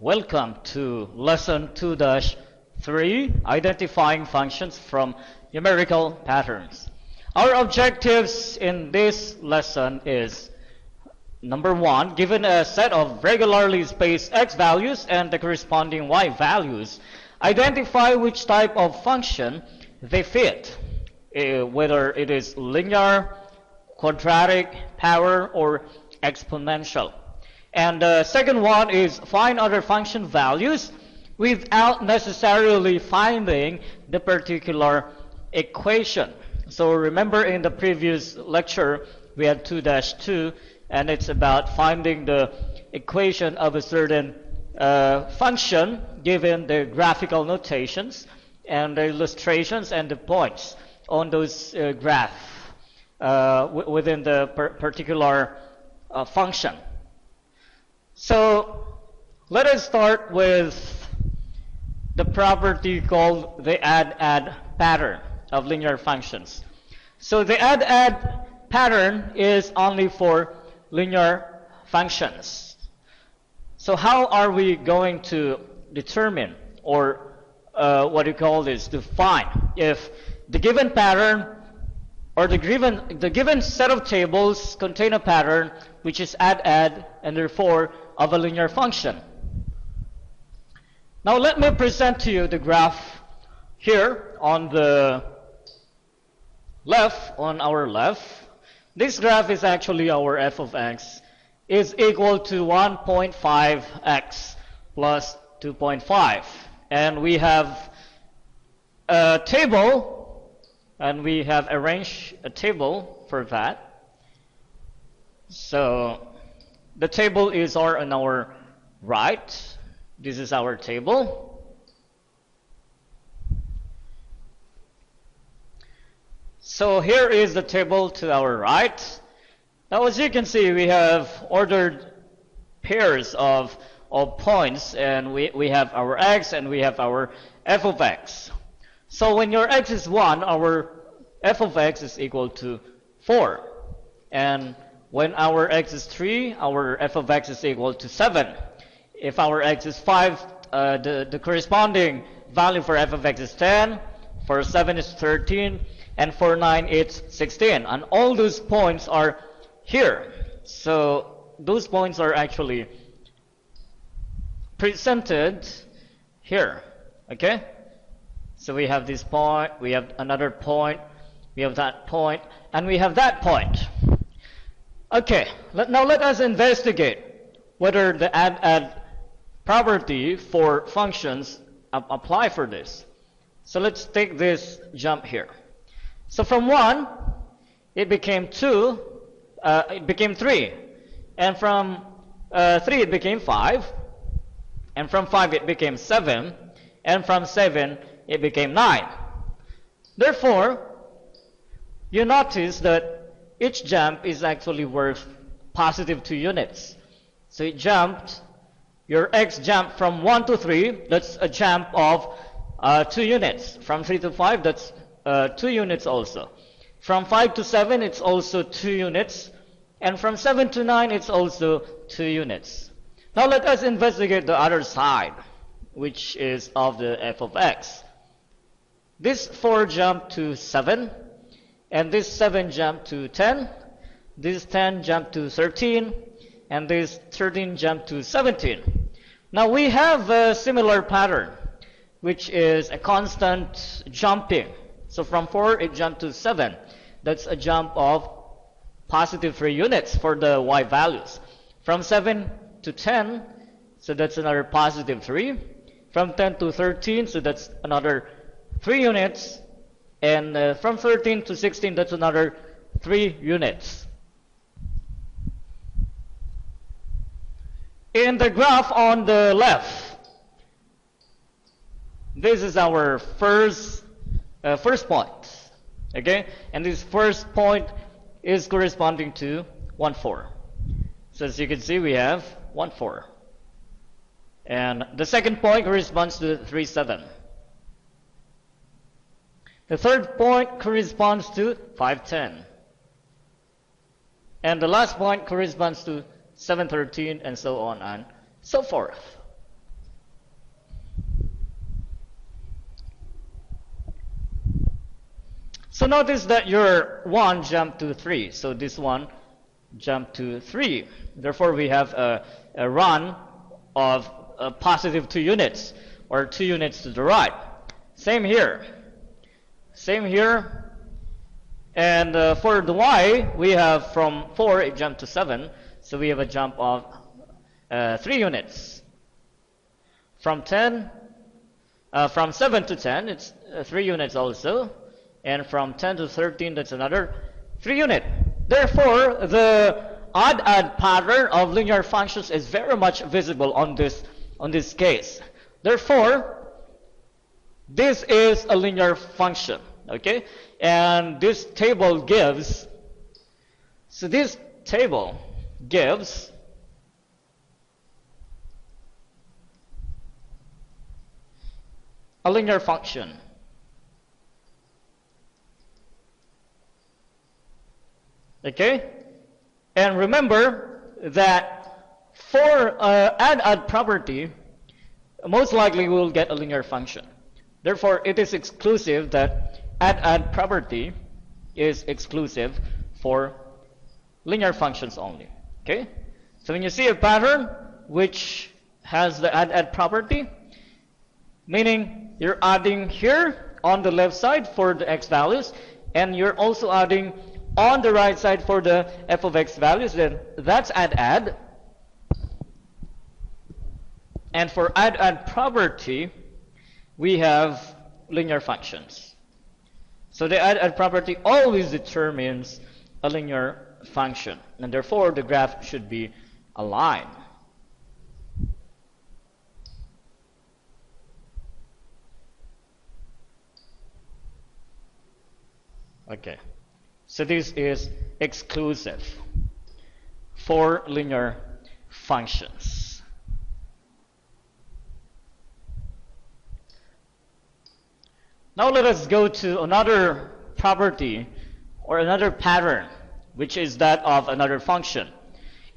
Welcome to lesson 2-3, identifying functions from numerical patterns. Our objectives in this lesson is number 1, given a set of regularly spaced x values and the corresponding y values, identify which type of function they fit, whether it is linear, quadratic, power, or exponential. And the second one is find other function values without necessarily finding the particular equation. So remember in the previous lecture we had 2-2, and it's about finding the equation of a certain function given the graphical notations and the illustrations and the points on those graph within the particular function. So let us start with the property called the add-add pattern of linear functions. So the add-add pattern is only for linear functions. So how are we going to determine, or what you call this, to find if the given pattern or the given set of tables contain a pattern which is add-add and therefore of a linear function? Now let me present to you the graph here on the left, on our left. This graph is actually our f of x is equal to 1.5x plus 2.5. And we have a table, and we have arranged a table for that. So the table is on our right. This is our table. So here is the table to our right. Now as you can see, we have ordered pairs of points, and we have our x and we have our f of x. So when your x is 1, our f of x is equal to 4. And when our x is 3, our f of x is equal to 7. If our x is 5, the corresponding value for f of x is 10, for 7 is 13, and for 9 it's 16. And all those points are here. So those points are actually presented here. Okay? So we have this point, we have another point, we have that point, and we have that point. Okay, now let us investigate whether the add-add property for functions apply for this. So let's take this jump here. So from 1, it became 2, it became 3. And from 3, it became 5. And from 5, it became 7. And from 7, it became 9. Therefore, you notice that each jump is actually worth positive 2 units. So it jumped, your x jumped from 1 to 3, that's a jump of 2 units. From 3 to 5, that's 2 units also. From 5 to 7, it's also 2 units. And from 7 to 9, it's also 2 units. Now let us investigate the other side, which is of the f of x. This 4 jumped to 7. And this 7 jumped to 10, this 10 jumped to 13, and this 13 jumped to 17. Now we have a similar pattern, which is a constant jumping. So from 4, it jumped to 7. That's a jump of positive 3 units for the y values. From 7 to 10, so that's another positive 3. From 10 to 13, so that's another 3 units. And from 13 to 16, that's another 3 units. In the graph on the left, this is our first point. Okay? And this first point is corresponding to 1, 4. So as you can see, we have 1, 4. And the second point corresponds to 3, 7. The third point corresponds to 510. And the last point corresponds to 713, and so on and so forth. So notice that your 1 jumped to 3. So this one jumped to 3. Therefore, we have a run of positive 2 units, or 2 units to the right. Same here. Same here. And for the y, we have from 4, it jumped to 7. So we have a jump of 3 units. From 7 to 10, it's 3 units also. And from 10 to 13, that's another 3 unit. Therefore, the add pattern of linear functions is very much visible on this case. Therefore, this is a linear function, okay? And this table gives, so this table gives a linear function. Okay? And remember that for add property, most likely we will get a linear function. Therefore, it is exclusive that add property is exclusive for linear functions only. Okay? So when you see a pattern which has the add property, meaning you're adding here on the left side for the x values, and you're also adding on the right side for the f of x values, then that's add. And for add property, we have linear functions. So the add property always determines a linear function, and therefore the graph should be aligned. Okay. So this is exclusive for linear functions. Now let us go to another property or another pattern, which is that of another function.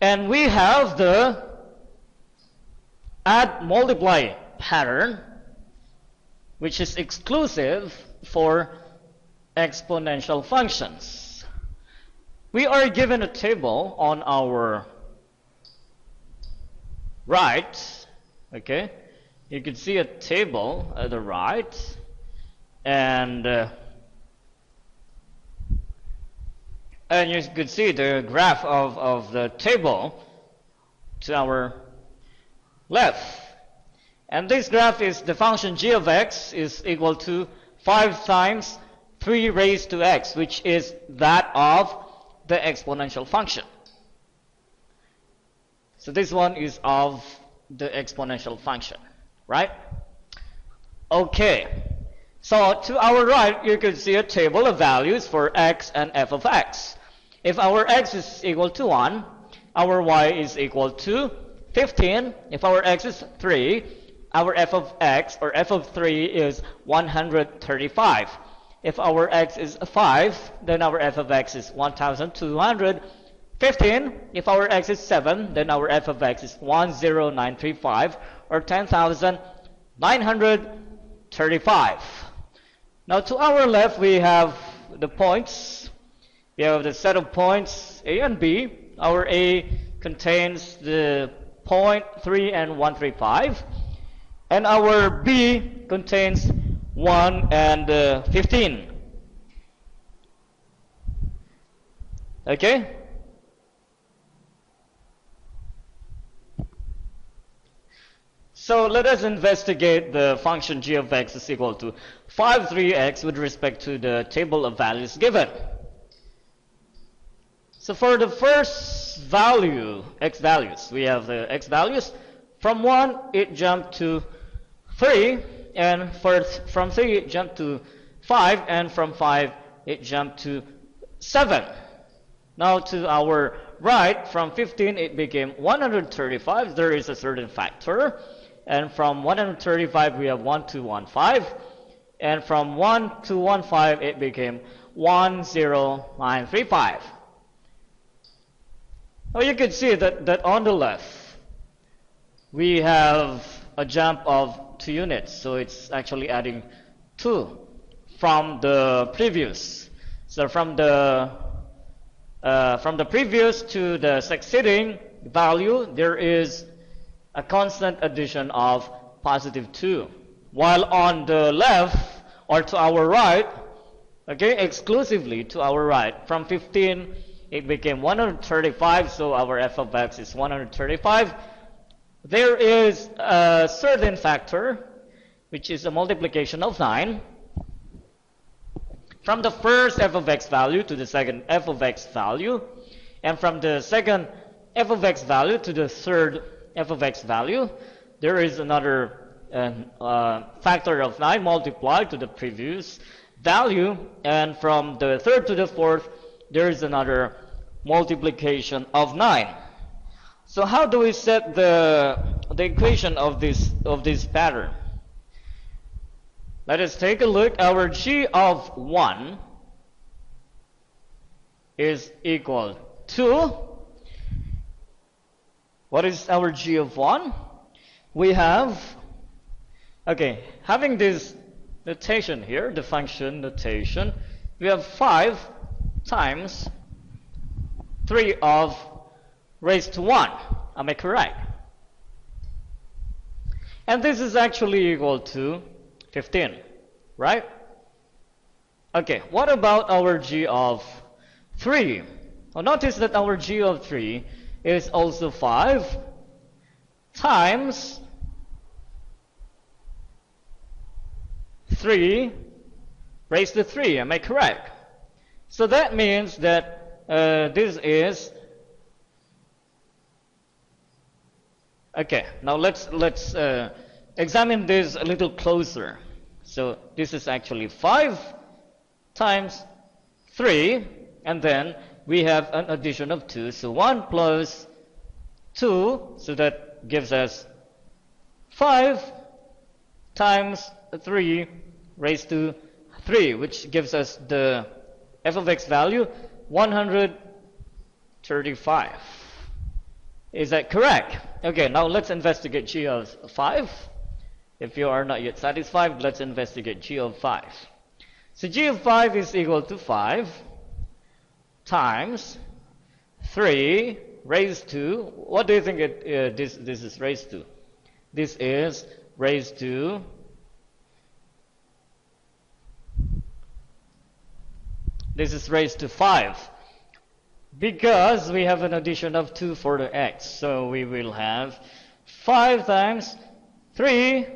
And we have the add multiply pattern, which is exclusive for exponential functions. We are given a table on our right. Okay, you can see a table at the right, and you could see the graph of the table to our left. And this graph is the function g of x is equal to 5 times 3 raised to x, which is that of the exponential function. So this one is of the exponential function, right? Okay. So to our right, you can see a table of values for x and f of x. If our x is equal to 1, our y is equal to 15. If our x is 3, our f of x, or f of 3, is 135. If our x is 5, then our f of x is 1,215. If our x is 7, then our f of x is 10935, or 10,935. Now to our left, we have the points. We have the set of points A and B. Our A contains the point 3 and 135. And our B contains 1 and 15. Okay? So let us investigate the function g of x is equal to 5, 3x with respect to the table of values given. So for the first value, x values, we have the x values. From 1, it jumped to 3, and from 3 it jumped to 5, and from 5 it jumped to 7. Now to our right, from 15 it became 135. There is a certain factor. And from 135 we have 1215. And from 1215 it became 10935. Now you can see that on the left we have a jump of 2 units. So it's actually adding 2 from the previous. So from the previous to the succeeding value, there is a constant addition of positive 2. While on the left, or to our right, okay, exclusively to our right, from 15 it became 135, so our f of x is 135. There is a certain factor, which is a multiplication of 9, from the first f of x value to the second f of x value, and from the second f of x value to the third f of x value, there is another factor of 9 multiplied to the previous value, and from the third to the fourth, there is another multiplication of 9. So how do we set the equation of this pattern? Let us take a look. Our g of 1 is equal to, what is our g of 1? We have, okay, having this notation here, the function notation, we have 5 times 3 of raised to 1. Am I correct? And this is actually equal to 15, right? Okay, what about our g of 3? Well, notice that our g of 3 is also 5 times 3 raised to 3. Am I correct? So that means that this is, okay, now let's examine this a little closer. So this is actually 5 times 3, and then we have an addition of 2. So 1 plus 2, so that gives us 5 times 3 raised to 3, which gives us the f of x value 135. Is that correct? Okay, now let's investigate g of 5. If you are not yet satisfied, let's investigate g of 5. So g of 5 is equal to 5 times 3 raised to, what do you think this is raised to? This is raised to, this is raised to 5, because we have an addition of 2 for the x. So we will have 5 times 3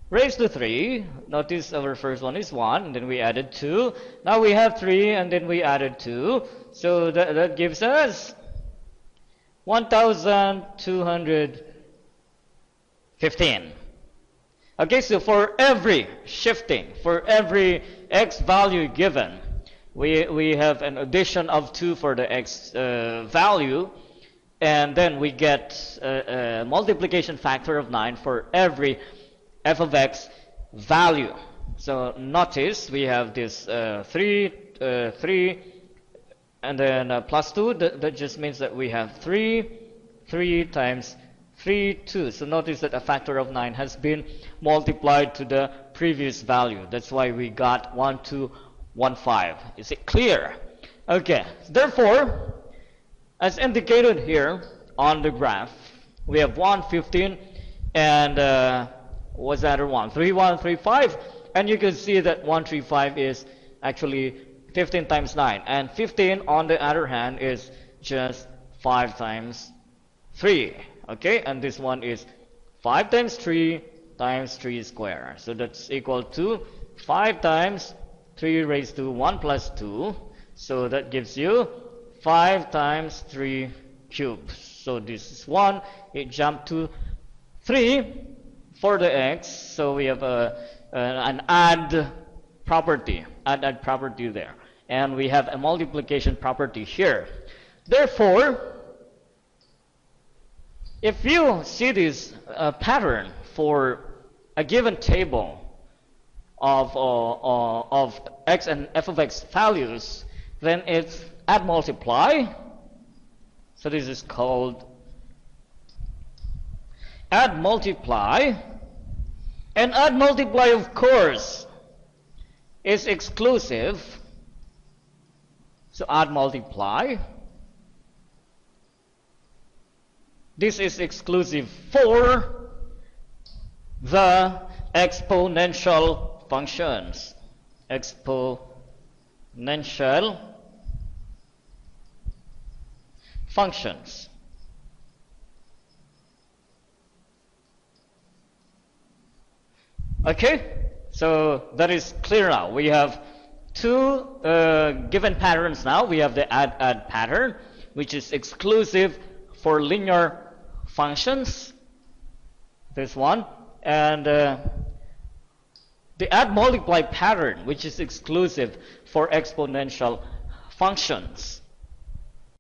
raised to 3. Notice our first one is 1, and then we added 2. Now we have 3, and then we added 2. So that gives us 1,215. Okay, so for every shifting, for every x value given, we have an addition of 2 for the x value, and then we get a multiplication factor of 9 for every f of x value. So notice we have this 3, and then plus 2. That just means that we have 3 times 3, 2. So notice that a factor of 9 has been multiplied to the previous value. That's why we got 1215. Is it clear? Okay, therefore, as indicated here on the graph, we have 115 and what's the other one? 3135, and you can see that 135 is actually 15 times 9, and 15 on the other hand is just 5 times 3. Okay, and this one is 5 times 3 squared. So that's equal to 5 times 3 raised to 1 plus 2. So that gives you 5 times 3 cubed. So this is 1. It jumped to 3 for the x. So we have an add property there. And we have a multiplication property here. Therefore, if you see this pattern for a given table of x and f of x values, then it's add multiply. So this is called add multiply. And add multiply, of course, is exclusive So add multiply. This is exclusive for the exponential functions. Exponential functions. Okay, so that is clear now. We have two given patterns now. We have the add pattern, which is exclusive for linear functions, this one, and the add multiply pattern, which is exclusive for exponential functions.